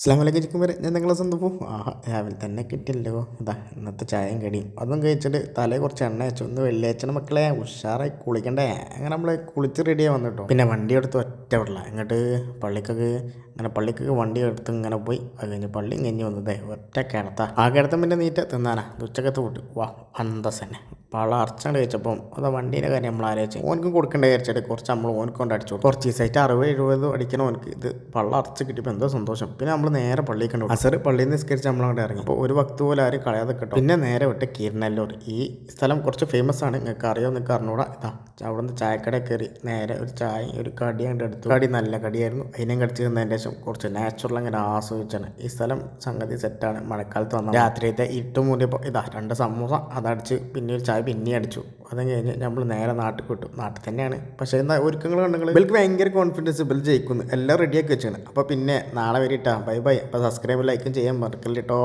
അസ്സലാമലൈക്കും ചിക്കൻ വരെ ഞാൻ നിങ്ങളെ സ്വന്തം പോകും രാവിലെ തന്നെ കിട്ടിയല്ലോ ഇതാ ഇന്നത്തെ ചായയും കടിയും അതും കഴിച്ചിട്ട് തലേ കുറച്ച് എണ്ണ വെച്ചു ഒന്ന് വെള്ളിയാഴ്ച മക്കളെ ഉഷാറായി കുളിക്കണ്ടേ അങ്ങനെ നമ്മൾ കുളിച്ച് റെഡിയായി വന്നിട്ടോ പിന്നെ വണ്ടി എടുത്ത് ഒറ്റ വിടില്ല ഇങ്ങോട്ട് പള്ളിക്കൊക്കെ വണ്ടി എടുത്ത് ഇങ്ങനെ പോയി അത് കഴിഞ്ഞ് പള്ളി കഴിഞ്ഞ് വന്നതേ ഒറ്റ കിടത്ത ആ കിടത്തം പിന്നെ നീറ്റ തിന്നാനാ ഉച്ചക്കത്ത് വിട്ടു വാ അന്തസ് തന്നെ പള്ള അറച്ചാണ്ട് കഴിച്ചപ്പം അതാ വണ്ടീൻ്റെ കാര്യം നമ്മൾ ആലോചിച്ച് ഓനക്കും കൊടുക്കേണ്ട വിചാരിച്ചിട്ട് കുറച്ച് നമ്മൾ ഓനക്ക് കൊണ്ട് അടിച്ചു കുറച്ച് ദിവസമായിട്ട് 60-70 അടിക്കണം ഓനക്ക് ഇത് പള്ള അറച്ച് കിട്ടിയപ്പോൾ എന്തോ സന്തോഷം പിന്നെ നമ്മൾ നേരെ പള്ളിയിൽ കണ്ടു അസർ പള്ളിയിൽ നിന്ന് നിസ്കരിച്ച് നമ്മളങ്ങോട്ട് ഇറങ്ങി അപ്പോൾ ഒരു വക്ത് പോലെ ആരും കളയാതെ കിട്ടും പിന്നെ നേരെ വിട്ട് കീരനല്ലൂർ ഈ സ്ഥലം കുറച്ച് ഫേമസ് ആണ് നിങ്ങൾക്ക് അറിയോ നിങ്ങൾക്ക് അറിഞ്ഞൂടാ ഇതാ അവിടെ നിന്ന് ചായക്കട കയറി നേരെ ഒരു ചായ ഒരു കടി കണ്ട് എടുത്തു കടി നല്ല കടിയായിരുന്നു അതിനും കടിച്ച് തന്നതിന് ശേഷം കുറച്ച് നാച്ചുറൽ അങ്ങനെ ആസ്വദിച്ചാണ് ഈ സ്ഥലം സംഗതി സെറ്റാണ് മഴക്കാലത്ത് വന്നത് രാത്രിയത്തെ ഇട്ട് മൂടിയപ്പോൾ ഇതാ 2 സമൂസ അതടിച്ച് പിന്നെ ഒരു ചായ പിന്നെ അടിച്ചു അതും കഴിഞ്ഞ് നമ്മൾ നേരെ നാട്ടിൽ വിട്ടു നാട്ടിൽ തന്നെയാണ് പക്ഷേ എന്താ ഒരുക്കങ്ങൾ കണ്ടെങ്കിൽ ഇവർക്ക് ഭയങ്കര കോൺഫിഡൻസ് ഇവർ ജയിക്കുന്നു എല്ലാം റെഡിയാക്കി വെച്ചാണ് അപ്പോൾ പിന്നെ നാളെ വരിട്ടാ ബൈ ബൈ അപ്പോൾ സബ്സ്ക്രൈബ് ലൈക്കും ചെയ്യാൻ മറക്കല്ലിട്ടോ.